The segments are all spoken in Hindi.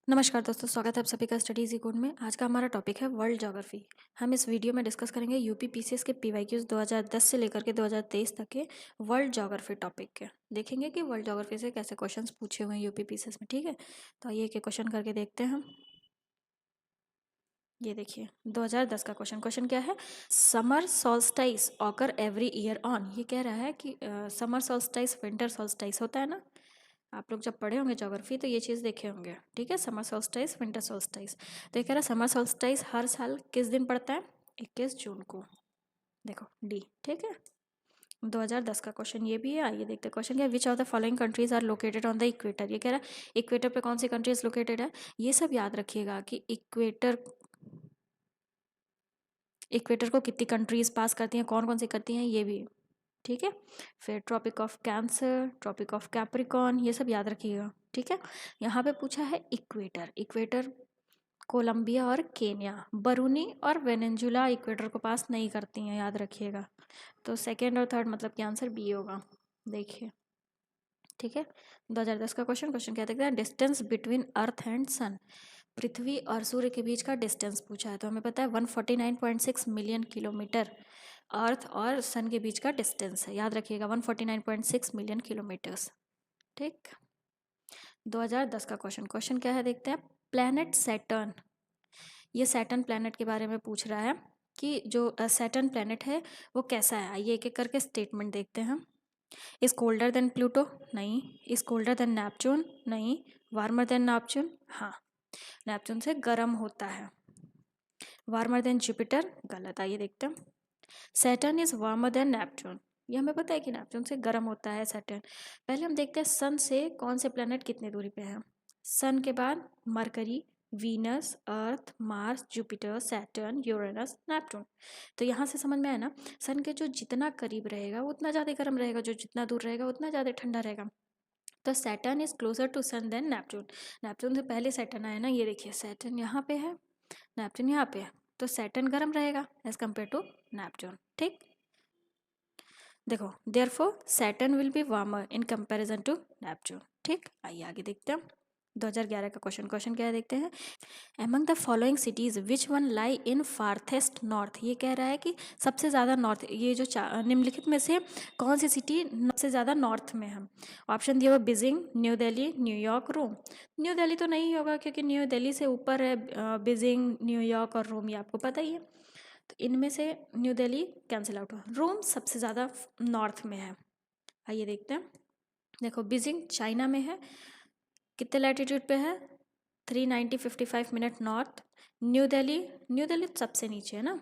नमस्कार दोस्तों, स्वागत है आप सभी का स्टडी इजी कोड में। आज का हमारा टॉपिक है वर्ल्ड ज्योग्राफी। हम इस वीडियो में डिस्कस करेंगे यूपी पीसीएस के पीवाईक्यूज 2010 से लेकर के 2023 तक के वर्ल्ड ज्योग्राफी टॉपिक के। देखेंगे कि वर्ल्ड ज्योग्राफी से कैसे क्वेश्चंस पूछे हुए हैं यूपी पीसीएस में। ठीक है, तो आइए एक क्वेश्चन करके देखते हैं हम। ये देखिए 2010 का क्वेश्चन क्या है। Summer solstice occur every year on. ये कह रहा है कि समर सोल्स्टाइस विंटर सोल्स्टाइस होता है ना, आप लोग जब पढ़े होंगे ज्योग्राफी तो ये चीज़ देखे होंगे। ठीक है, समर सोल्स्टाइस विंटर सोल्स्टाइस। तो ये कह रहा है समर सोल्स्टाइस हर साल किस दिन पड़ता है? 21 जून को। देखो डी। ठीक है, 2010 का क्वेश्चन ये भी है। आइए देखते हैं क्वेश्चन क्या है। Which of the following countries are located on the equator. ये कह रहा है इक्वेटर पे कौन सी कंट्रीज लोकेटेड है। ये सब याद रखिएगा कि इक्वेटर को कितनी कंट्रीज पास करती हैं, कौन कौन सी करती हैं, ये भी। ठीक है, फिर Tropic of Cancer, Tropic of Capricorn, ये सब याद रखिएगा। ठीक है, यहाँ पे पूछा है इक्वेटर। इक्वेटर कोलंबिया और केन्या, बरूनी और वेनेजुला इक्वेटर को पास नहीं करती हैं, याद रखिएगा। तो सेकेंड और थर्ड मतलब कि आंसर बी होगा। देखिए, ठीक है, 2010 का क्वेश्चन क्या देखते हैं। डिस्टेंस बिटवीन अर्थ एंड सन। पृथ्वी और सूर्य के बीच का डिस्टेंस पूछा है, तो हमें पता है 149.6 मिलियन किलोमीटर अर्थ और सन के बीच का डिस्टेंस है। याद रखिएगा 149.6 मिलियन किलोमीटर्स। ठीक, 2010 का क्वेश्चन क्या है देखते हैं। Planet Saturn. ये सैटर्न प्लैनेट के बारे में पूछ रहा है कि जो सैटर्न प्लैनेट है वो कैसा है। आइए एक एक करके स्टेटमेंट देखते हैं। इज कोल्डर देन प्लूटो, नहीं। इज कोल्डर देन नेपच्यून, नहीं। वार्मर देन नेपच्यून, हाँ, नेपच्यून से गर्म होता है। वार्मर देन जुपिटर, गलत। आइए देखते हैं। Saturn is warmer than Neptune. ये हमें पता है कि नेपच्यून से गर्म होता है सैटर्न। पहले हम देखते हैं सन से कौन से प्लैनेट कितने दूरी पे है। सन के बाद Mercury, Venus, Earth, Mars, Jupiter, Saturn, Uranus, Neptune. तो यहाँ से समझ में आया ना, सन के जो जितना करीब रहेगा वो उतना ज़्यादा गर्म रहेगा, जो जितना दूर रहेगा उतना ज़्यादा ठंडा रहेगा। तो Saturn is closer to sun than Neptune. Neptune से पहले सैटर्न आया ना, ये देखिए सैटर्न यहाँ पे है, नेपच्यून यहाँ पे है, तो सैटर्न गर्म रहेगा एज कम्पेयर टू नेपच्यून। ठीक, देखो therefore Saturn will be warmer in comparison to Neptune. ठीक, आइए आगे देखते हैं 2011 का क्वेश्चन क्या है देखते हैं। Among the following cities which one lie in farthest north. ये कह रहा है कि सबसे ज़्यादा नॉर्थ, ये जो निम्नलिखित में से कौन सी सिटी सबसे ज़्यादा नॉर्थ में है। ऑप्शन दिया हुआ बीजिंग, न्यू दिल्ली, न्यूयॉर्क, रोम। न्यू दिल्ली तो नहीं होगा क्योंकि न्यू दिल्ली से ऊपर है बीजिंग, न्यूयॉर्क और रोम, ये आपको पता ही है। तो इनमें से न्यू दिल्ली कैंसिल आउट हुआ, रोम सबसे ज़्यादा नॉर्थ में है। आइए देखते हैं। देखो बीजिंग चाइना में है, कितने लैटिट्यूड पे है, 390.55 नॉर्थ। न्यू दिल्ली सबसे नीचे है ना,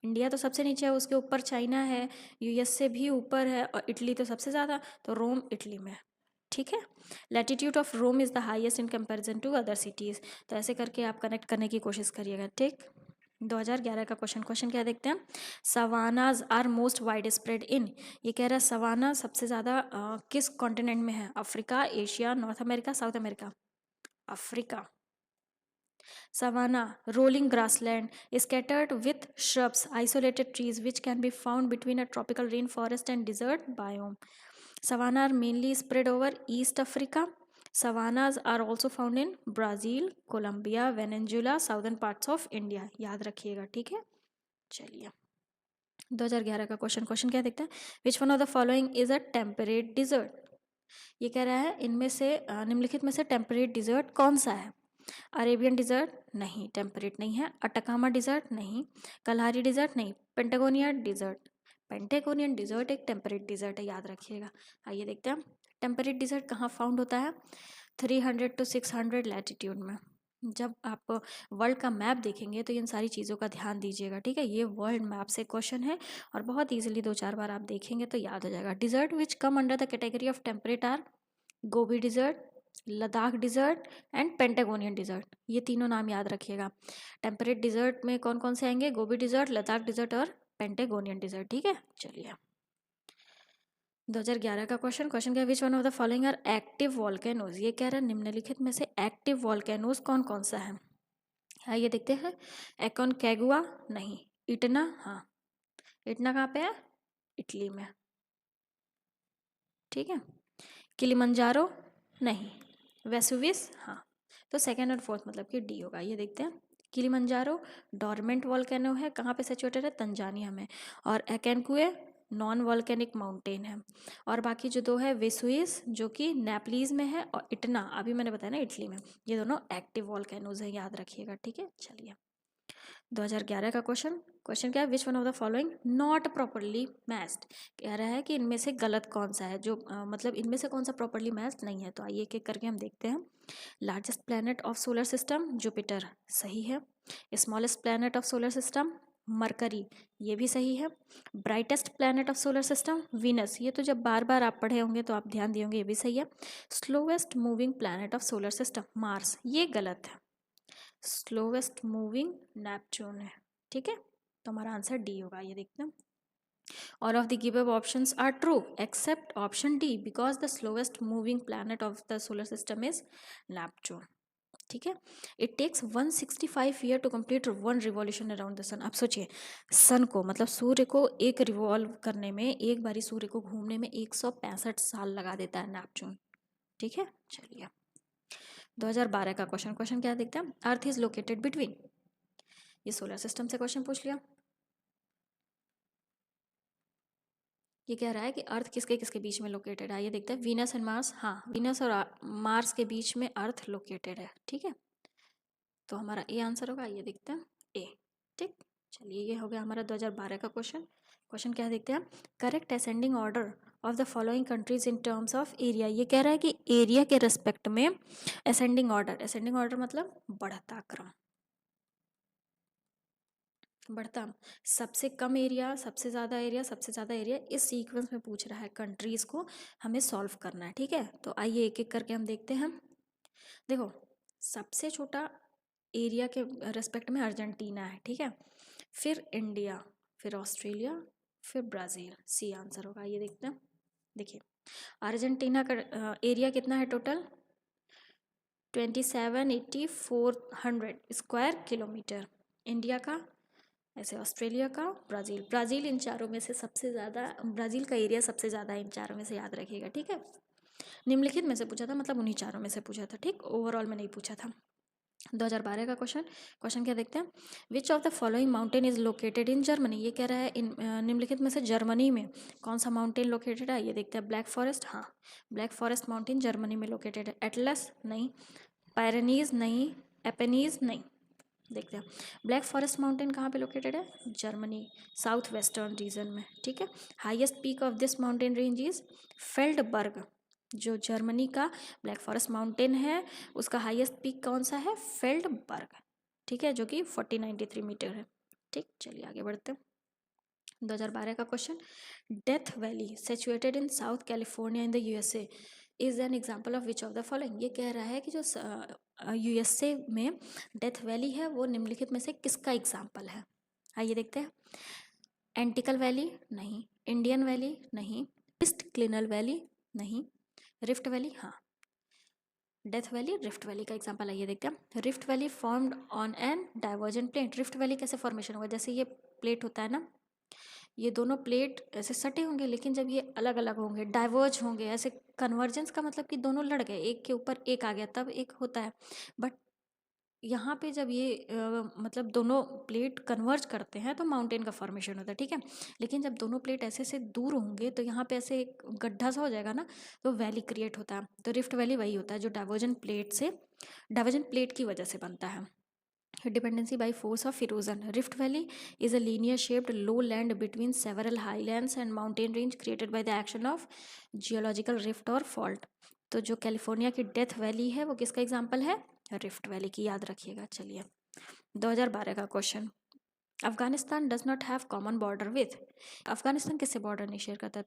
इंडिया तो सबसे नीचे है, उसके ऊपर चाइना है, यूएस से भी ऊपर है, और इटली तो सबसे ज़्यादा, तो रोम इटली में है। ठीक है, latitude of Rome is the highest in comparison to other cities. तो ऐसे करके आप कनेक्ट करने की कोशिश करिएगा। ठीक, 2011 का क्वेश्चन क्या देखते हैं। Savannas are most widespread in. ये कह रहा है सवाना सबसे ज़्यादा किस कॉन्टिनेंट में है। Africa, Asia, north America, south America. Africa. Savanna, rolling grassland, scattered with shrubs, isolated trees which can be found between a tropical rainforest and desert biome. Savanna are mainly spread over East Africa. Savannas are also found in Brazil, Colombia, Venezuela, southern parts of India. याद रखिएगा, ठीक है। चलिए 2011 का क्वेश्चन क्या देखते हैं। Which one of the following is a temperate desert. ये कह रहा है इनमें से निम्नलिखित में से टेम्परेट डिजर्ट कौन सा है। अरेबियन डिजर्ट नहीं, टेम्परेट नहीं है। अटकामा डिजर्ट नहीं। कलहारी डिजर्ट नहीं। Patagonian dessert. पेंटागोनियन डिजर्ट एक टेम्परेट डिजर्ट है, याद रखिएगा। आइए देखते हैं टेम्परेट डिजर्ट कहाँ फाउंड होता है। 300 to 600 लैटिट्यूड में। जब आप वर्ल्ड का मैप देखेंगे तो इन सारी चीज़ों का ध्यान दीजिएगा। ठीक है, ये वर्ल्ड मैप से क्वेश्चन है और बहुत इजीली 2-4 बार आप देखेंगे तो याद हो जाएगा। Desert which come under the category of temperate are Gobi desert, Ladakh desert and Patagonian desert. ये तीनों नाम याद रखिएगा। टेम्परेट डिजर्ट में कौन कौन से आएंगे, गोबी डिजर्ट, लद्दाख डिजर्ट और पेंटागोनियन डिजर्ट। ठीक है, चलिए 2011 का क्वेश्चन क्या, which one of the following are active volcanoes. ये कह रहा है निम्नलिखित में से एक्टिव वॉल्केनोज कौन कौन सा है। आइए देखते हैं। एकोनकागुआ नहीं। इटना, हाँ, इटना कहाँ पे है, इटली में। ठीक है, किलिमंजारो नहीं। वेसुविस, हाँ, तो सेकेंड और फोर्थ मतलब कि डी होगा। ये देखते हैं, किलिमंजारो डोरमेंट वॉल्केनो है, कहाँ पे सिचुएटेड है, तंजानिया में। और एकेनकुए नॉन वॉल्केनिक माउंटेन है। और बाकी जो दो है वेसुइस जो कि नेपलीज में है, और इटना अभी मैंने बताया ना इटली में, ये दोनों एक्टिव वॉल्केनोज है, याद रखिएगा। ठीक है, चलिए 2011 का क्वेश्चन क्या है, विच one of the following not properly matched. कह रहा है कि इनमें से गलत कौन सा है, जो मतलब इनमें से कौन सा प्रॉपरली मैच्ड नहीं है। तो आइए एक एक करके हम देखते हैं। Largest planet of solar system Jupiter, सही है। Smallest planet of solar system mercury, ये भी सही है। Brightest planet of solar system Venus, ये तो जब बार बार आप पढ़े होंगे तो आप ध्यान दिए होंगे, ये भी सही है। Slowest moving planet of solar system Mars, ये गलत है। स्लोवेस्ट मूविंग नेपच्यून है। ठीक है, तो हमारा आंसर डी होगा। ये देखते हैं, all of the given options are true except option D because the slowest moving planet of the solar system is Neptune. ठीक है, it takes 165 year to complete one revolution around the sun. आप सोचिए, सन को मतलब सूर्य को एक रिवॉल्व करने में, एक बारी सूर्य को घूमने में 165 साल लगा देता है नेपच्यून। ठीक है, चलिए 2012 का क्वेश्चन क्या देखते हैं, अर्थ इज लोकेटेड बिटवीन, ये सोलर सिस्टम से क्वेश्चन पूछ लिया। ये कह रहा है कि अर्थ किसके किसके बीच में लोकेटेड है, ये देखते हैं, वीनस एंड मार्स। हाँ, वीनस और मार्स के बीच में अर्थ लोकेटेड है। ठीक है, तो हमारा ए आंसर होगा। ये देखते हैं ए। ठीक, चलिए ये हो गया हमारा 2012 का क्वेश्चन क्या देखते हैं, correct ascending order of the following countries in terms of area. ये कह रहा है कि एरिया के रेस्पेक्ट में असेंडिंग ऑर्डर मतलब बढ़ता क्रम, बढ़ता, सबसे कम एरिया, सबसे ज़्यादा एरिया, सबसे ज़्यादा एरिया, इस सीक्वेंस में पूछ रहा है। कंट्रीज़ को हमें सॉल्व करना है। ठीक है, तो आइए एक एक करके हम देखते हैं। देखो, सबसे छोटा एरिया के रेस्पेक्ट में अर्जेंटीना है। ठीक है, फिर इंडिया, फिर ऑस्ट्रेलिया, फिर ब्राज़ील, सी आंसर होगा। ये देखते हैं, देखिए अर्जेंटीना का एरिया कितना है टोटल, 278400 स्क्वायर किलोमीटर। इंडिया का, ऐसे ऑस्ट्रेलिया का, ब्राज़ील इन चारों में से सबसे ज़्यादा, ब्राज़ील का एरिया सबसे ज़्यादा इन चारों में से, याद रखिएगा। ठीक है, निम्नलिखित में से पूछा था, मतलब उन्हीं चारों में से पूछा था। ठीक, ओवरऑल में नहीं पूछा था। 2012 का क्वेश्चन क्या देखते हैं, which of the following mountain is located in Germany. ये कह रहा है इन निम्नलिखित में से जर्मनी में कौन सा माउंटेन लोकेटेड है। ये देखते हैं, ब्लैक फॉरेस्ट, हाँ ब्लैक फॉरेस्ट माउंटेन जर्मनी में लोकेटेड है। एटलस नहीं, पायरेनीज नहीं, एपेनीज नहीं। देखते हैं, ब्लैक फॉरेस्ट माउंटेन कहाँ पे लोकेटेड है, जर्मनी, साउथ वेस्टर्न रीजन में। ठीक है, highest peak of this mountain range is Feldberg, जो जर्मनी का ब्लैक फॉरेस्ट माउंटेन है उसका हाईएस्ट पीक कौन सा है, फेल्डबर्ग। ठीक है, जो कि 4093 मीटर है। ठीक, चलिए आगे बढ़ते हैं। 2012 का question, death valley situated in south California in the USA is an example of which of the following. ये कह रहा है कि जो यूएसए में डेथ वैली है वो निम्नलिखित में से किसका एग्जाम्पल है। आइए देखते हैं, एंटिकल वैली नहीं, इंडियन वैली नहीं, ईस्ट क्लिनल वैली नहीं, रिफ्ट वैली हाँ। डेथ वैली रिफ्ट वैली का एग्जांपल आइए देखते हैं, rift valley formed on an divergent plate. Rift valley कैसे फॉर्मेशन होगा, जैसे ये प्लेट होता है ना, ये दोनों प्लेट ऐसे सटे होंगे, लेकिन जब ये अलग अलग होंगे, डाइवर्ज होंगे, ऐसे कन्वर्जेंस का मतलब कि दोनों लड़ गए, एक के ऊपर एक आ गया, तब एक होता है। बट यहाँ पे जब ये मतलब दोनों प्लेट कन्वर्ज करते हैं तो माउंटेन का फॉर्मेशन होता है। ठीक है, लेकिन जब दोनों प्लेट ऐसे से दूर होंगे तो यहाँ पे ऐसे एक गड्ढा सा हो जाएगा ना, तो वैली क्रिएट होता है। तो रिफ्ट वैली वही होता है जो डाइवर्जेंट प्लेट की वजह से बनता है। Dependency by force of erosion, rift valley is a linear shaped low land between several highlands and mountain range created by the action of geological rift और फॉल्ट। तो जो कैलिफोर्निया की डेथ वैली है वो किसका एग्जाम्पल है, रिफ्ट वैली की, याद रखिएगा। चलिए 2012 का question, Afghanistan does not have common border with. Afghanistan किससे बॉर्डर नहीं शेयर करता है,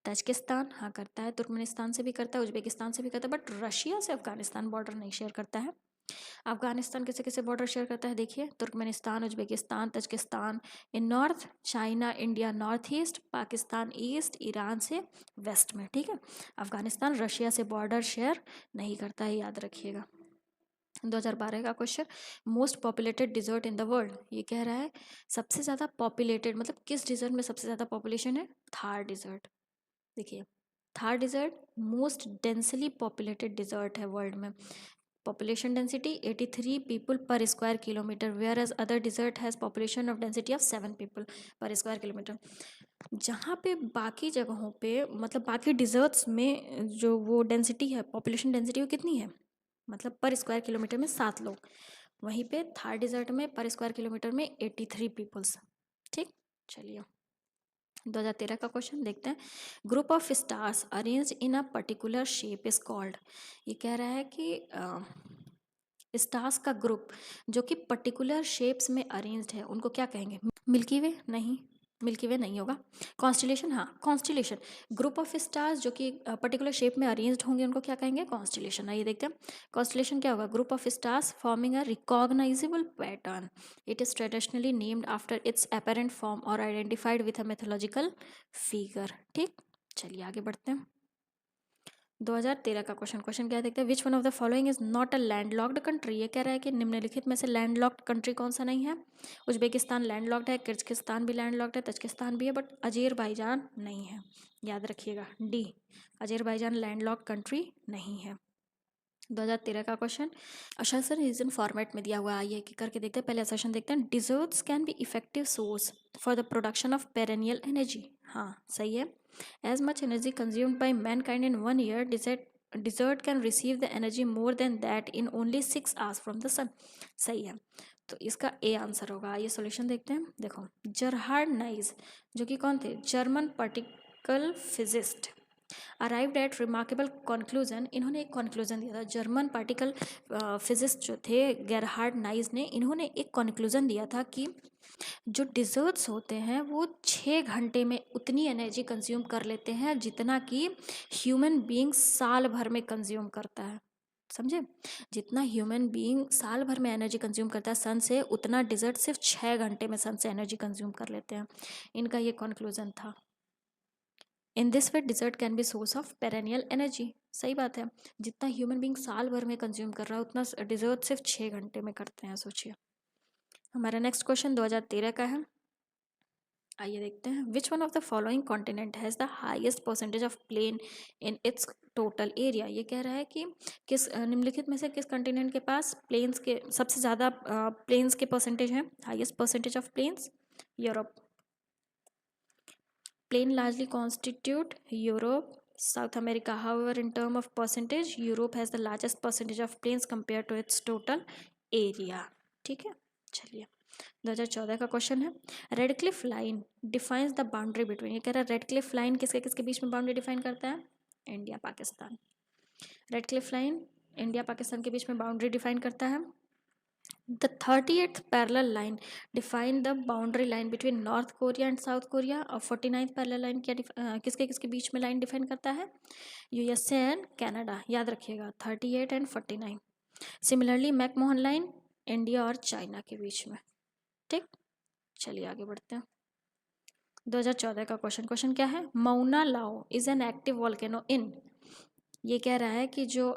तजिकिस्तान हाँ करता है, तुर्कमेनिस्तान से भी करता है, उज्बेकिस्तान से भी करता है, बट रशिया से अफगानिस्तान बॉर्डर नहीं शेयर करता है। अफगानिस्तान किसे किसे बॉर्डर शेयर करता है, देखिए Turkmenistan, Uzbekistan, Tajikistan in north, China India north east, Pakistan east, Iran से वेस्ट में। ठीक है, अफगानिस्तान रशिया से बॉर्डर शेयर नहीं करता है, याद रखिएगा। 2012 का question, most populated desert in the world. ये कह रहा है सबसे ज़्यादा पॉपुलेटेड मतलब किस डिजर्ट में सबसे ज़्यादा पॉपुलेशन है, थार डिजर्ट। देखिए Thar desert most densely populated desert है वर्ल्ड में, population density 83 people per square kilometer, whereas other desert has population of density of 7 people per square kilometer. जहाँ पे बाकी जगहों पे मतलब बाकी डिजर्ट्स में जो वो डेंसिटी है, पॉपुलेशन डेंसिटी वो कितनी है, मतलब पर स्क्वायर किलोमीटर में 7 लोग, वहीं पे थार डिजर्ट में पर स्क्वायर किलोमीटर में 83 पीपल्स। ठीक, चलिए 2013 का क्वेश्चन देखते हैं। Group of stars arranged in a particular shape is called. ये कह रहा है कि स्टार्स का ग्रुप जो कि पर्टिकुलर शेप्स में अरेंज्ड है उनको क्या कहेंगे? मिल्की वे? नहीं, मिल्की वे नहीं होगा। कॉन्स्टिलेशन, हाँ कॉन्स्टिलेशन। ग्रुप ऑफ स्टार्स जो कि पर्टिकुलर शेप में अरेंज्ड होंगे उनको क्या कहेंगे? कॉन्स्टिलेशन। आइए देखते हैं कॉन्स्टिलेशन क्या होगा। Group of stars forming a recognisable pattern, it is traditionally named after its apparent form और identified with a mythological figure. ठीक, चलिए आगे बढ़ते हैं। 2013 का क्वेश्चन क्या देखते हैं। Which one of the following is not a landlocked country. ये कह रहा है कि निम्नलिखित में से लैंडलॉक्ड कंट्री कौन सा नहीं है? उज्बेकिस्तान लैंडलॉक्ड है, किर्गिस्तान भी लैंडलॉक्ड है, तजिकिस्तान भी है, बट अजरबैजान नहीं है। याद रखिएगा डी, अजरबैजान लैंडलॉक्ड कंट्री नहीं है। 2013 का क्वेश्चन असेशन रीजन फॉर्मेट में दिया हुआ है, आइए करके देखते हैं। पहले असेशन देखते हैं। Deserts can be effective source for the production of perennial energy. हाँ सही है। As much energy consumed by mankind in 1 year, desert can receive the energy more than that in only 6 hours from the sun. सही है, तो इसका ए आंसर होगा। आइए सॉल्यूशन देखते हैं। देखो जरहार्ड नाइस जो कि कौन थे? German particle physicist arrived at remarkable conclusion. इन्होंने एक कंक्लूजन दिया था। जर्मन पार्टिकल फिजिस्ट जो थे गेरहार्ड नाइस ने, इन्होंने एक कंक्लूजन दिया था कि जो डिजर्ट्स होते हैं वो 6 घंटे में उतनी एनर्जी कंज्यूम कर लेते हैं जितना कि ह्यूमन बीइंग साल भर में कंज्यूम करता है। समझे? जितना ह्यूमन बीइंग साल भर में एनर्जी कंज्यूम करता है सन से, उतना डिजर्ट सिर्फ 6 घंटे में सन से एनर्जी कंज्यूम कर लेते हैं। इनका ये कंक्लूजन था। In this way desert can be source of perennial energy. सही बात है, जितना ह्यूमन बीइंग साल भर में कंज्यूम कर रहा है उतना डिजर्ट सिर्फ 6 घंटे में करते हैं। सोचिए। हमारा नेक्स्ट क्वेश्चन 2013 का है, आइए देखते हैं। Which one of the following continent has the highest percentage of plain in its total area. ये कह रहा है कि किस निम्नलिखित में से किस कॉन्टिनेंट के पास प्लेन्स के सबसे ज़्यादा प्लेन्स के परसेंटेज हैं, highest percentage of plains? Europe. Plain largely constitute Europe, South America. However, in terms of percentage, Europe has the largest percentage of plains compared to its total area. ठीक है, चलिए 2014 का क्वेश्चन है। Red Cliff line defines the boundary between. ये कह रहा है रेड क्लिफ लाइन किसके किसके बीच में बाउंड्री डिफाइन करता है? India Pakistan. Red Cliff line India Pakistan के बीच में बाउंड्री डिफाइन करता है। The 38th parallel line define the boundary line between North Korea and South Korea। और 49th parallel line क्या किसके किसके बीच में लाइन डिफाइन करता है? USA and Canada. याद रखिएगा 38 and 49। Similarly McMahon line India और चाइना के बीच में। ठीक, चलिए आगे बढ़ते हैं। 2014 का क्वेश्चन क्या है? मौना लाओ is an active volcano in. ये कह रहा है कि जो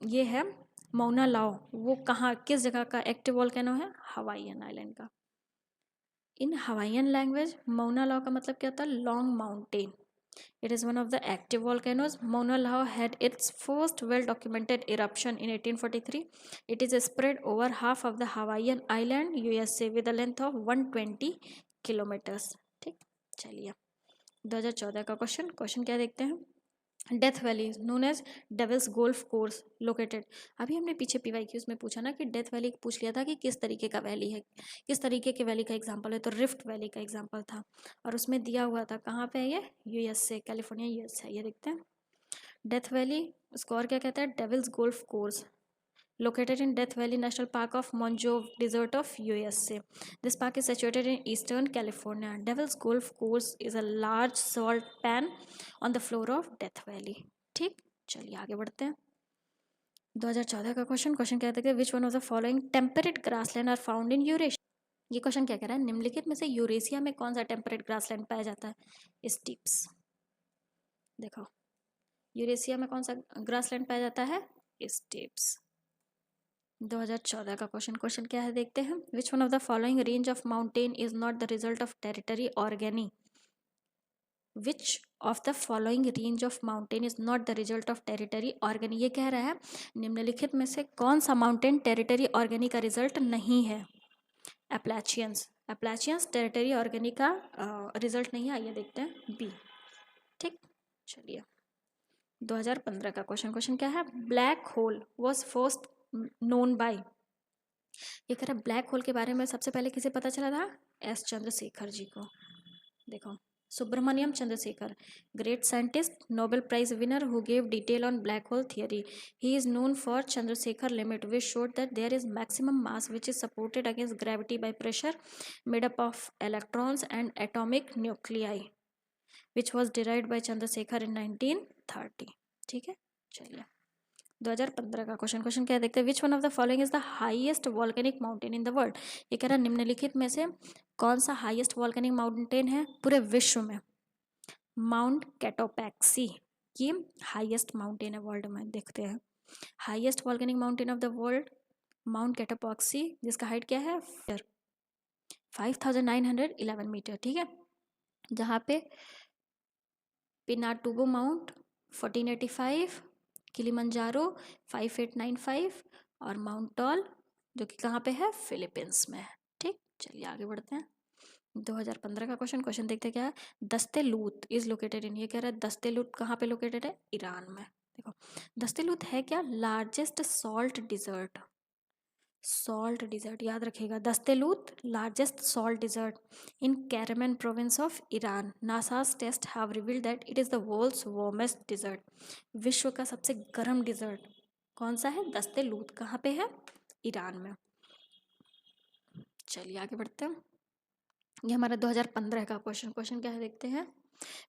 ये है मौना लाओ, वो कहाँ किस जगह का एक्टिव वॉल्केनो है? हवाईयन आइलैंड का। इन हवाईयन लैंग्वेज मौना लाओ का मतलब क्या होता है? Long mountain. It is one of the active volcanoes. Mauna Loa had its first well-documented eruption in 1843. It is spread over half of the Hawaiian island, USA, with a length of 120 kilometers. ठीक, चलिए 2014 का क्वेश्चन क्या देखते हैं। Death Valley known as Devil's golf course located. अभी हमने पीछे PYQs में पूछा ना कि डेथ वैली पूछ लिया था कि किस तरीके का वैली है, किस तरीके के वैली का एग्जांपल है, तो रिफ्ट वैली का एग्जांपल था। और उसमें दिया हुआ था कहाँ पे है ये? USA, कैलिफोर्निया US है। ये देखते हैं डेथ वैली, स्कोर क्या कहता है? Devil's golf course located in Death Valley National Park of Monjove Desert of USA. This park is situated in eastern California. Devil's Golf Course is a large salt pan on the floor of Death Valley. ठीक, चलिए आगे बढ़ते हैं। 2014 का क्वेश्चन क्या कहते हैं? Which one of the following temperate grassland are found in Eurasia. ये क्वेश्चन क्या कह रहा है? निम्नलिखित में से यूरेशिया में कौन सा टेम्परेट ग्रासलैंड पाया जाता है? स्टीप्स। देखो यूरेशिया में कौन सा ग्रासलैंड पाया जाता है? स्टीप्स। 2014 का क्वेश्चन क्या है देखते हैं। Which one of the following range of mountain is not the result of territory orogeny. Which of the following range of mountain is not the result of territory orogeny. ये कह रहा है निम्नलिखित में से कौन सा माउंटेन टेरिटरी ऑर्गेनी का रिजल्ट नहीं है। एप्लाचियंस, एप्लाचियंस टेरिटरी ऑर्गेनी का रिजल्ट नहीं है। आइए देखते हैं बी। ठीक, चलिए 2015 का क्वेश्चन क्या है, black hole was first known by. ये कह रहा है ब्लैक होल के बारे में सबसे पहले किसे पता चला था, एस चंद्रशेखर जी को। देखो Subrahmanyan Chandrasekhar, great scientist, Nobel prize winner who gave detail on black hole theory. He is known for Chandrasekhar limit which showed that there is maximum mass which is supported against gravity by pressure made up of electrons and atomic nuclei which was derived by Chandrasekhar in 1930। ठीक है, चलिए 2015 का क्वेश्चन क्या देखते हैं, which one of the following is the highest volcanic mountain in the world. ये कह रहा है निम्नलिखित में से कौन सा हाईएस्ट वॉल्केनिक माउंटेन है पूरे विश्व में। माउंट कैटोपैक्सी, ये हाईएस्ट माउंटेन है वर्ल्ड में। देखते हैं highest volcanic mountain of the world mount Cotopaxi, जिसका हाइट क्या है 5911 मीटर। ठीक है, जहाँ पे पिनाटुबो माउंट 1485, किलिमंजारो 5895 और माउंट टॉल जो कि कहाँ पे है, फिलीपींस में है। ठीक, चलिए आगे बढ़ते हैं 2015 का क्वेश्चन देखते हैं क्या है, दस्तेलूत इज लोकेटेड इन। ये कह रहा है दस्तेलूत कहाँ पे लोकेटेड है, ईरान में। देखो दस्तेलूत है क्या, largest salt desert. Salt desert याद रखिएगा, Dasht e Lut largest salt desert in Kerman province of Iran. NASA's test have revealed that it is the world's warmest desert. विश्व का सबसे गर्म डिजर्ट कौन सा है, दस्तेलूत। कहाँ पे है, ईरान में। चलिए आगे बढ़ते हैं, ये हमारा 2015 का क्वेश्चन क्या है देखते हैं,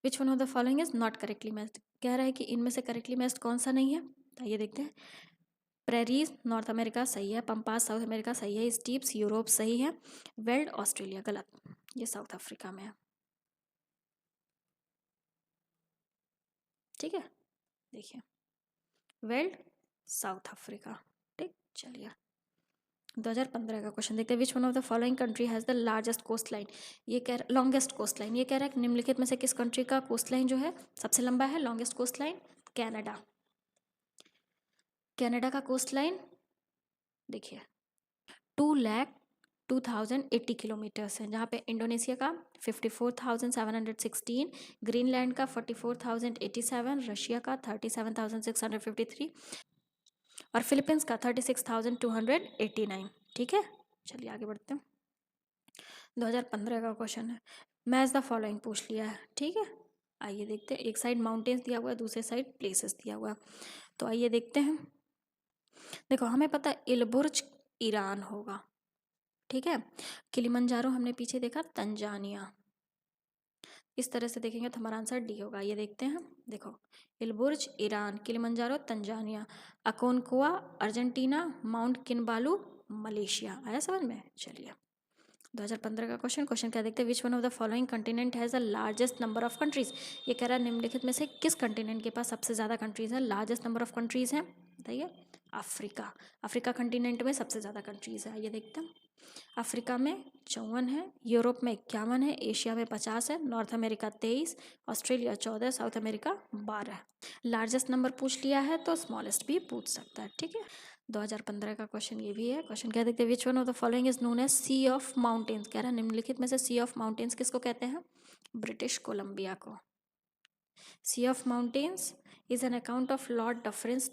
which one of the following is not correctly matched. कह रहा है कि इनमें से करेक्टली मैच्ड कौन सा नहीं है, तो ये देखते हैं। प्रेरीज नॉर्थ अमेरिका सही है, पंपास साउथ अमेरिका सही है, स्टीप्स यूरोप सही है, वेल्ड ऑस्ट्रेलिया गलत, ये साउथ अफ्रीका में है। ठीक है, देखिए वेल्ड साउथ अफ्रीका। ठीक, चलिए 2015 का क्वेश्चन देखते हैं, which one of the following country has the largest coast line. ये कह लॉन्गेस्ट कोस्ट लाइन, ये कह रहा है कि निम्नलिखित में से किस कंट्री का कोस्ट लाइन जो है सबसे लंबा है, longest coast line, Canada. Canada का कोस्ट लाइन देखिए 2,02,080 किलोमीटर्स है, जहाँ पे इंडोनेशिया का 54,716, ग्रीनलैंड का 44,087, रशिया का 37,653 और फिलीपींस का 36,289। ठीक है, चलिए आगे बढ़ते हैं 2015 का क्वेश्चन है, मैच द फॉलोइंग पूछ लिया है। ठीक है, आइए देखते हैं, एक साइड माउंटेन्स दिया हुआ है, दूसरे साइड प्लेसेस दिया हुआ है, तो आइए देखते हैं। देखो हमें पता है इलबुर्ज ईरान होगा। ठीक है, किलिमंजारो हमने पीछे देखा तंजानिया। इस तरह से देखेंगे तो हमारा आंसर डी होगा। ये देखते हैं, देखो Elburz Iran, Kilimanjaro Tanzania, Aconcagua Argentina, mount Kinabalu Malaysia. आया समझ में। चलिए 2015 का क्वेश्चन क्या देखते हैं, which one of the following continent has the largest number of countries. ये कह रहा है निम्नलिखित में से किस कंटिनेंट के पास सबसे ज़्यादा कंट्रीज हैं, लार्जेस्ट नंबर ऑफ कंट्रीज हैं, बताइए। अफ्रीका, अफ्रीका कंटिनेंट में सबसे ज़्यादा कंट्रीज है। ये देखते हैं, अफ्रीका में 54 है, यूरोप में 51 है, एशिया में 50 है, North America 23, Australia 14, south America 12। Largest number पूछ लिया है तो स्मॉलेस्ट भी पूछ सकता है। ठीक है, 2015 का क्वेश्चन ये भी है। क्वेश्चन क्या देखते हैं, which one of the following is known as sea of mountains. कह रहा है निम्नलिखित में से सी ऑफ माउंटेन्स किसको कहते हैं, ब्रिटिश कोलंबिया को। Sea of mountains is an account of Lord Dufferin's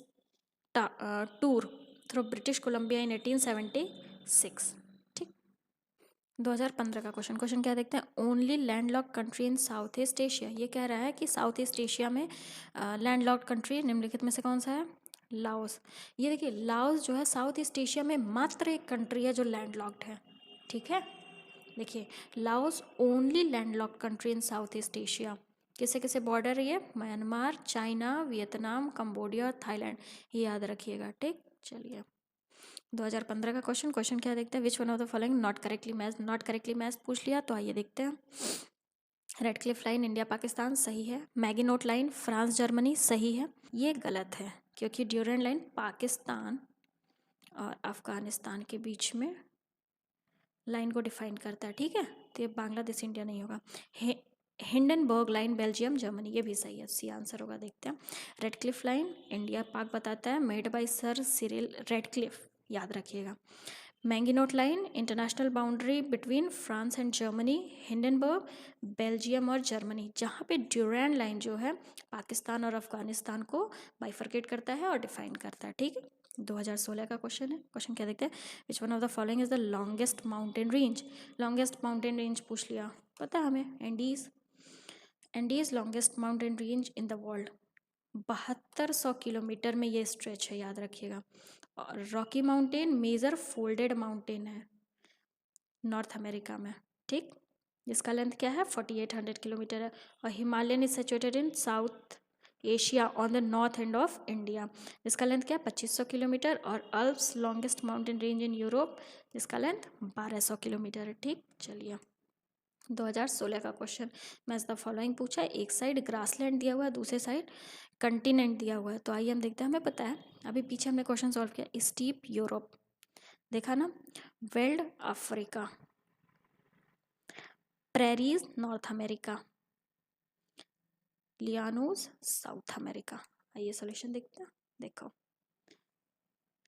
tour through British Columbia in 1876। ठीक, 2015 का क्वेश्चन क्या देखते हैं, only landlocked country in South East Asia. ये कह रहा है कि साउथ ईस्ट एशिया में लैंडलॉक्ड कंट्री निम्नलिखित में से कौन सा है, लाओस। ये देखिए लाओस जो है साउथ ईस्ट एशिया में मात्र एक कंट्री है जो लैंडलॉक्ड है। ठीक है, देखिए Laos only landlocked country in South East Asia. किसे किसे बॉर्डर है ये, म्यांमार, चाइना, वियतनाम, कंबोडिया और थाईलैंड, ये याद रखिएगा। ठीक, चलिए 2015 का क्वेश्चन क्या देखते हैं, which one of the following not correctly match. Not correctly match पूछ लिया तो आइए देखते हैं। Red Cliff line India Pakistan सही है, मैगिनोट लाइन फ्रांस जर्मनी सही है, ये गलत है क्योंकि ड्यूरेंट लाइन पाकिस्तान और अफगानिस्तान के बीच में लाइन को डिफाइन करता है। ठीक है, तो ये बांग्लादेश इंडिया नहीं होगा। हिंडनबर्ग लाइन बेल्जियम जर्मनी, ये भी सही है, सी आंसर होगा। देखते हैं। रेडक्लिफ लाइन इंडिया पाक बताता है, made by sir Cyril Radcliffe, याद रखिएगा। Maginot line international boundary between France and Germany, Hindenburg Belgium और जर्मनी, जहाँ पे ड्यूरैंड लाइन जो है पाकिस्तान और अफगानिस्तान को बाइफरकेट करता है और डिफाइन करता है। ठीक है, 2016 का क्वेश्चन है। क्वेश्चन क्या देखते हैं, which one of the following is the longest mountain range. Longest mountain range पूछ लिया, पता है हमें, Andes. Andes longest mountain range in the world, 7200 kilometre में ये स्ट्रेच है, याद रखिएगा। और Rocky mountain major folded mountain है नॉर्थ अमेरिका में, ठीक, जिसका लेंथ क्या है 4800 किलोमीटर है। और Himalayan is situated in south Asia on the north end of India, जिसका लेंथ क्या है 2500 किलोमीटर। और Alps longest mountain range in Europe, जिसका लेंथ 1200 किलोमीटर है। ठीक, चलिए 2016 का क्वेश्चन, मैच द फॉलोइंग पूछा है। एक साइड ग्रासलैंड दिया हुआ है, दूसरे साइड कंटिनेंट दिया हुआ है। तो आइए हम देखते हैं, हमें पता है अभी पीछे हमने क्वेश्चन सॉल्व किया। स्टीप यूरोप देखा ना, veld Africa, prairies North America, llanos South America. आइए सॉल्यूशन देखते हैं। देखो,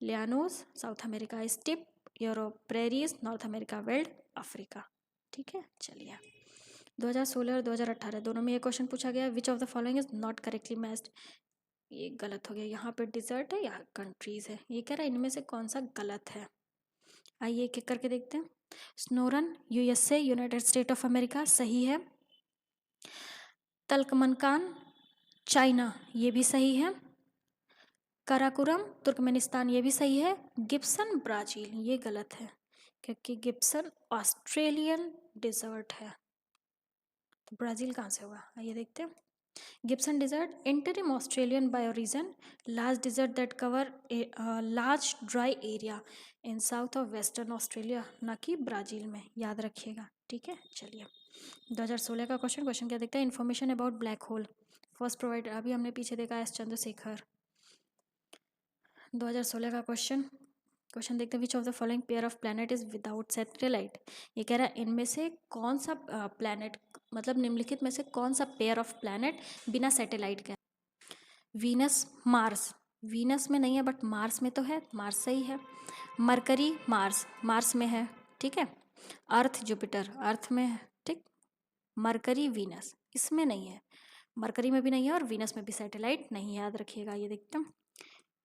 llanos South America, steppe Europe, prairies North America, veld Africa. ठीक है, चलिए 2016 और 2018 दोनों में ये क्वेश्चन पूछा गया, विच of the following is not correctly matched. ये गलत हो गया, यहाँ पे डिजर्ट है, यहाँ कंट्रीज है। ये कह रहा है इनमें से कौन सा गलत है। आइए एक एक करके देखते हैं। Sonoran USA United State of America, सही है। तल्कमनकान चाइना, ये भी सही है। काराकोरम तुर्कमेनिस्तान, ये भी सही है। गिब्सन ब्राज़ील, ये गलत है क्योंकि गिब्सन ऑस्ट्रेलियन डिजर्ट है, तो ब्राज़ील कहाँ से होगा। आइए देखते हैं। Gibson desert interim Australian bioregion, large desert that cover large dry area in south of Western Australia, ना कि ब्राज़ील में, याद रखिएगा। ठीक है, चलिए 2016 का क्वेश्चन क्या देखते हैं। Information about black hole first provide, अभी हमने पीछे देखा एस चंद्रशेखर। 2016 का क्वेश्चन देखते हैं। Which of the following pair of planet is without satellite. ये कह रहा है इनमें से कौन सा प्लैनेट, मतलब निम्नलिखित में से कौन सा पेयर ऑफ प्लैनेट बिना सैटेलाइट के। वीनस मार्स, वीनस में नहीं है बट मार्स में तो है, मार्स सही है। मरकरी मार्स, मार्स में है, ठीक है। अर्थ जुपिटर, अर्थ में है, ठीक। मरकरी वीनस, इसमें नहीं है, मरकरी में भी नहीं है और वीनस में भी सैटेलाइट नहीं, याद रखिएगा। ये देखते हैं,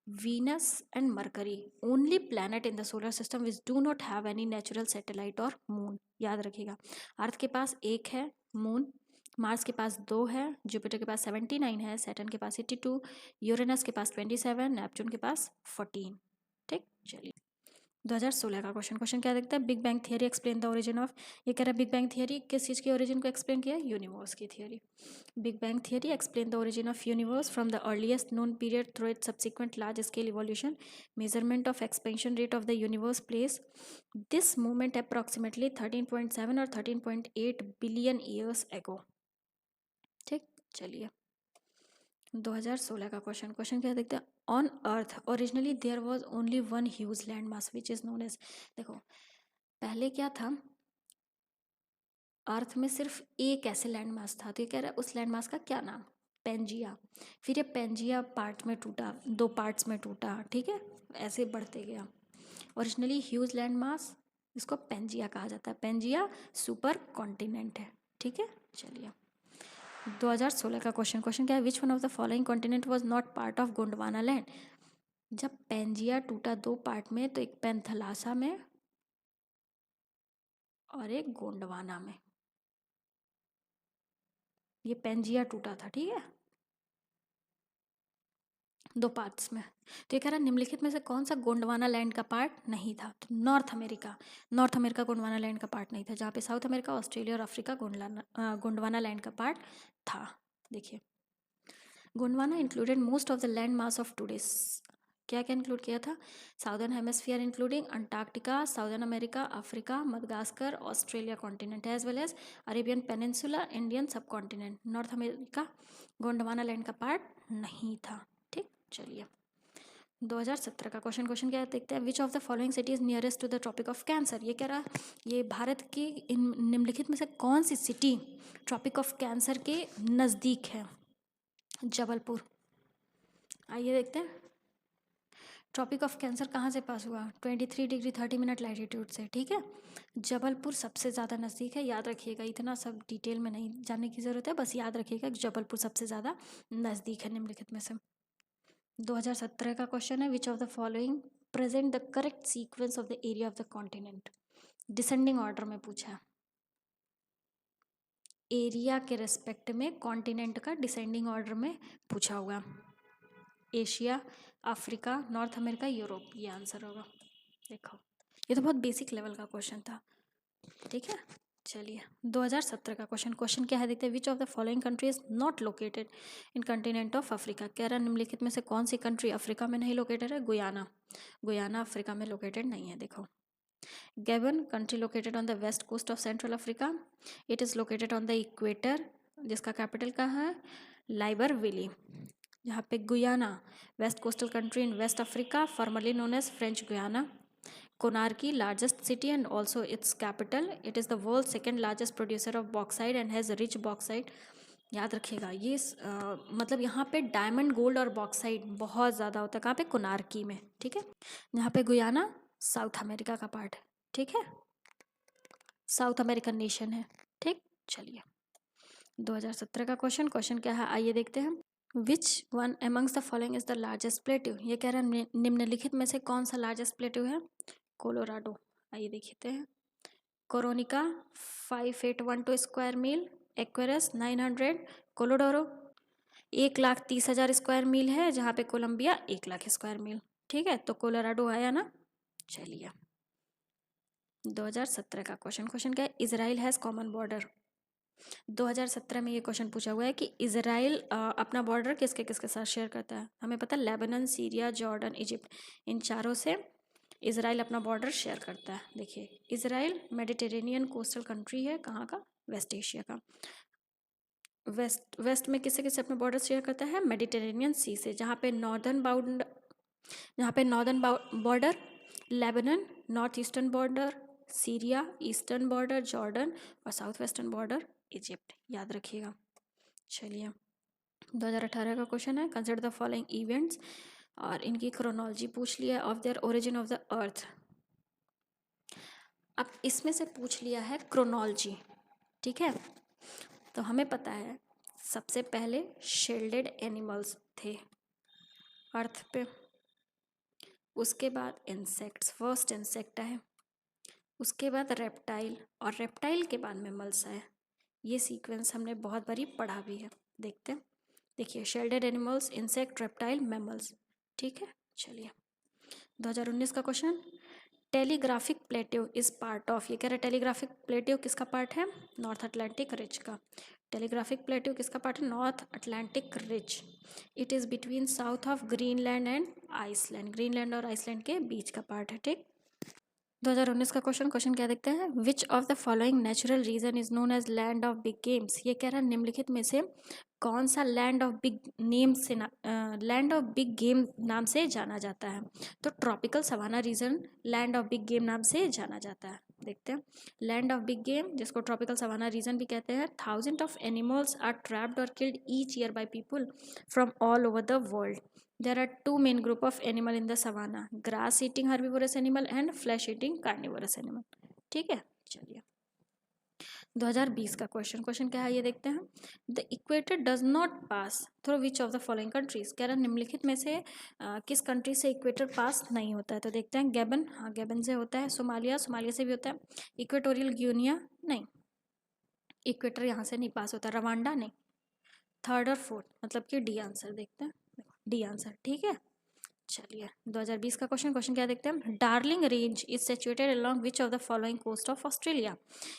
Venus and Mercury only planet in the solar system which do not have any natural satellite or moon, याद रखिएगा। अर्थ के पास एक है मून, मार्स के पास 2 है, जुपिटर के पास 79 है, सैटर्न के पास 82, यूरेनस के पास 27, नेपच्यून के पास 14। ठीक, चलिए 2016 का क्वेश्चन क्या देखता है। Big bang theory explain the origin of. ये कह रहा है बिग बैंग थियरी किस चीज़ की ओरिजिन को एक्सप्लेन किया, यूनिवर्स की theory. Big bang theory explain the origin of universe from the earliest known period through it subsequent large scale evolution, measurement of expansion rate of the universe place this movement approximately 13.7 और 13.8 बिलियन ईयर्स एगो। ठीक, चलिए 2016 का क्वेश्चन क्या देखते हैं। On earth originally there was only one huge land mass which is known as. देखो पहले क्या था, अर्थ में सिर्फ एक ऐसे लैंड मास था, तो ये कह रहा है उस लैंड मास का क्या नाम, पेंजिया। फिर ये पेंजिया पार्ट में टूटा, 2 पार्ट्स में टूटा, ठीक है, ऐसे बढ़ते गया। ओरिजिनली ह्यूज लैंड मास, इसको पेंजिया कहा जाता है, पेंजिया सुपर कॉन्टिनेंट है। ठीक है, चलिए 2016 का क्वेश्चन क्या है। विच one of the following continent was not part of Gondwana land. जब पेंजिया टूटा 2 पार्ट में, तो एक पेंथलासा में और एक गोंडवाना में, ये पेंजिया टूटा था, ठीक है, 2 पार्ट्स में। तो ये कह रहा है निम्नलिखित में से कौन सा गोंडवाना लैंड का पार्ट नहीं था। तो नॉर्थ अमेरिका गोंडवाना लैंड का पार्ट नहीं था, जहाँ पे साउथ अमेरिका, ऑस्ट्रेलिया और अफ्रीका गोंडवाना लैंड का पार्ट था। देखिए Gondwana included most of the land mass of today's. क्या क्या इंक्लूड किया था, southern hemisphere including Antarctica, southern America, Africa, Madagascar, Australia continent as well as Arabian peninsula, Indian subcontinent. North America Gondwana land का पार्ट नहीं था। ठीक, चलिए 2017 का क्वेश्चन क्या है देखते हैं। Which of the following city is nearest to the Tropic of Cancer. ये कह रहा है ये भारत की निम्नलिखित में से कौन सी सिटी ट्रॉपिक ऑफ कैंसर के नज़दीक है। जबलपुर। आइए देखते हैं ट्रॉपिक ऑफ कैंसर कहाँ से पास हुआ। 23 डिग्री 30 मिनट लैटिट्यूड से। ठीक है, जबलपुर सबसे ज़्यादा नज़दीक है, याद रखिएगा। इतना सब डिटेल में नहीं जानने की ज़रूरत है, बस याद रखिएगा कि जबलपुर सबसे ज़्यादा नज़दीक है निम्नलिखित में से। 2017 का क्वेश्चन है which of the following present the correct sequence of the area of the continent. Descending order में पूछा है, एरिया के रेस्पेक्ट में कॉन्टिनेंट का डिसेंडिंग ऑर्डर में पूछा हुआ। Asia, Africa, north America, Europe, ये आंसर होगा। देखो ये तो बहुत बेसिक लेवल का क्वेश्चन था। ठीक है, चलिए 2017 का क्वेश्चन क्या है देखते हैं। Which of the following country is not located in continent of Africa. कह रहा निम्नलिखित में से कौन सी कंट्री अफ्रीका में नहीं लोकेटेड है। गुयाना। गुयाना अफ्रीका में लोकेटेड नहीं है। देखो Gabon country located on the west coast of Central Africa. It is located on the equator, जिसका कैपिटल कहाँ है, लाइबरविली। यहाँ पे Guyana west coastal country in West Africa, formerly known as French Guyana. Konarki, largest city and also its capital. It is the world's second largest producer of bauxite and has rich bauxite. याद रखिएगा ये मतलब यहाँ पे डायमंड, गोल्ड और बॉक्साइट बहुत ज़्यादा होता है। कहाँ पे, कोनार्की में। ठीक है, यहाँ पे गुयाना साउथ अमेरिका का पार्ट है। ठीक है, साउथ अमेरिकन नेशन है। ठीक, चलिए 2017 का क्वेश्चन क्या है आइए देखते हैं। Which one amongst the following is the largest plateau. ये कह रहा है निम्नलिखित में से कौन सा लार्जेस्ट प्लेट्यू है। कोलोराडो। आइए देखते हैं। कोरोनिका 5812 स्क्वायर मील, एक्वेरस 900, कोलोडोरो 1,30,000 स्क्वायर मील है, जहाँ पे कोलंबिया 1,00,000 स्क्वायर मील। ठीक है, तो कोलोराडो आया ना। चलिए 2017 का क्वेश्चन क्या है। Israel has common border. 2017 में ये क्वेश्चन पूछा हुआ है कि इजराइल अपना बॉर्डर किसके किसके साथ शेयर करता है। हमें पता है लेबनान, सीरिया, जॉर्डन, इजिप्ट, इन चारों से इजराइल अपना बॉर्डर शेयर करता है। देखिए इजराइल मेडिटेरेनियन कोस्टल कंट्री है, कहाँ का, वेस्ट एशिया का। वेस्ट में किससे किससे अपना बॉर्डर शेयर करता है, मेडिटेरेनियन सी से, जहाँ पे northern border Lebanon, north eastern border Syria, eastern border Jordan और साउथ वेस्टर्न बॉर्डर इजिप्ट। याद रखिएगा। चलिए 2018 का क्वेश्चन है कंसिडर द फॉलोइंग इवेंट्स, और इनकी क्रोनोलॉजी पूछ लिया of their origin of the earth. अब इसमें से पूछ लिया है क्रोनोलॉजी। ठीक है, तो हमें पता है सबसे पहले शेल्डेड एनिमल्स थे अर्थ पे, उसके बाद इंसेक्ट्स, फर्स्ट इंसेक्ट है, उसके बाद रेप्टाइल, और रेप्टाइल के बाद मैमल्स आए। ये सीक्वेंस हमने बहुत बारी पढ़ा भी है। देखते हैं, देखिए shelled animals, insect, reptile, mammals. ठीक है, चलिए 2019 का क्वेश्चन। Telegraphic plateau is part of. ये कह रहा है टेलीग्राफिक प्लेट्यू किसका पार्ट है, नॉर्थ अटलांटिक रिज का। टेलीग्राफिक प्लेट्यू किसका पार्ट है, North Atlantic ridge. It is between south of Greenland and Iceland. Greenland और आइसलैंड के बीच का पार्ट है। ठीक, 2019 का क्वेश्चन क्या देखते हैं। Which of the following natural region is known as land of big games. ये कह रहा है निम्नलिखित में से कौन सा लैंड ऑफ बिग नेम से लैंड ऑफ बिग गेम नाम से जाना जाता है। तो tropical savanna region land of big game नाम से जाना जाता है। देखते हैं लैंड ऑफ बिग गेम, जिसको ट्रॉपिकल सवाना रीजन भी कहते हैं। Thousand of animals are trapped और killed each year by people from all over the world. There are two main group of animal in the savanna, grass eating herbivorous animal and flesh eating carnivorous animal. ठीक है, चलिए 2020 का क्वेश्चन क्या है ये देखते हैं। The equator does not pass through which of the following countries. कह रहा निम्नलिखित में से किस कंट्री से इक्वेटर पास नहीं होता है। तो देखते हैं गैबन, हाँ गैबन से होता है। सोमालिया, सोमालिया से भी होता है। इक्वेटोरियल गिनिया नहीं, इक्वेटर यहाँ से नहीं पास होता। रवांडा नहीं। थर्ड और फोर्थ मतलब कि डी आंसर। देखते हैं डी आंसर। ठीक है, चलिए 2020 का क्वेश्चन क्या देखते हैं। Darling range is situated along which of the following coast of Australia.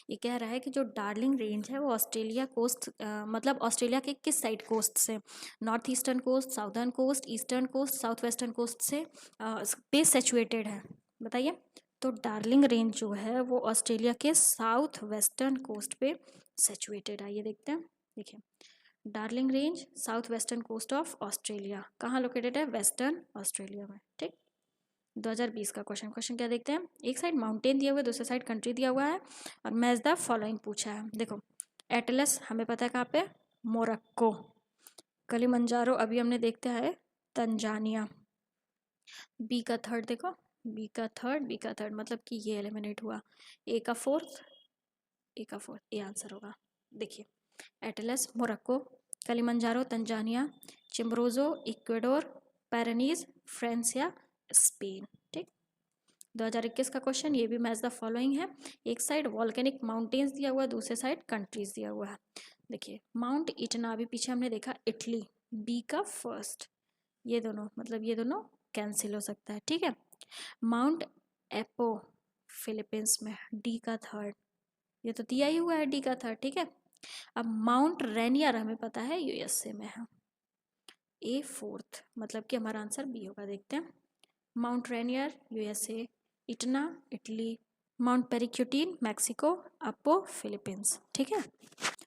ये कह रहा है कि जो डार्लिंग रेंज है वो ऑस्ट्रेलिया कोस्ट मतलब ऑस्ट्रेलिया के किस साइड कोस्ट से, north eastern coast, southern coast, eastern coast, south western coast से पे सिचुएटेड है। बताइए, तो डार्लिंग रेंज जो है वो ऑस्ट्रेलिया के साउथ वेस्टर्न कोस्ट पे सिचुएटेड है। ये देखते हैं, देखिए Darling range south western coast of Australia, कहाँ लोकेटेड है? वेस्टर्न ऑस्ट्रेलिया में। ठीक, 2020 का क्वेश्चन क्या देखते हैं? एक साइड माउंटेन दिया हुआ है, दूसरे साइड कंट्री दिया हुआ है और मैच द फॉलोइंग पूछा है। देखो, एटलस हमें पता है कहाँ पे, मोरक्को। कलिमंजारो अभी हमने देखते हैं तंजानिया। बी का थर्ड देखो, बी का थर्ड मतलब कि ये एलिमिनेट हुआ। ए का फोर्थ ये आंसर होगा। देखिए, Atlas Morocco, Kilimanjaro Tanzania, Chimborazo Ecuador, Pyrenees France या स्पेन। ठीक, 2021 का क्वेश्चन ये भी मैच द फॉलोइंग है। एक साइड वॉल्केनिक माउंटेन्स दिया हुआ है, दूसरे साइड कंट्रीज दिया हुआ है। देखिए, माउंट इटना अभी पीछे हमने देखा इटली, बी का फर्स्ट, ये दोनों मतलब ये दोनों कैंसिल हो सकता है। ठीक है, माउंट एपो फिलीपींस में, डी का थर्ड, ये तो दिया ही हुआ है डी का थर्ड। ठीक है, अब माउंट रेनियर हमें पता है यूएसए में है, ए फोर्थ मतलब कि हमारा आंसर बी होगा। देखते हैं, mount Rainier USA, Etna Italy, mount Paricutin Mexico, Apo Philippines. ठीक है,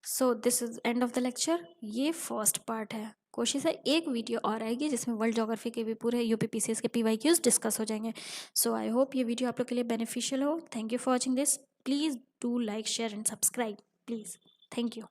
so this is end of the lecture. ये फर्स्ट पार्ट है। कोशिश है एक वीडियो और आएगी जिसमें वर्ल्ड ज्योग्राफी के भी पूरे यूपीपीसीएस के पीवाईक्यूज डिस्कस हो जाएंगे। सो आई होप ये वीडियो आप लोग के लिए बेनिफिशियल हो। Thank you for watching this. Please do like share and subscribe please. Thank you.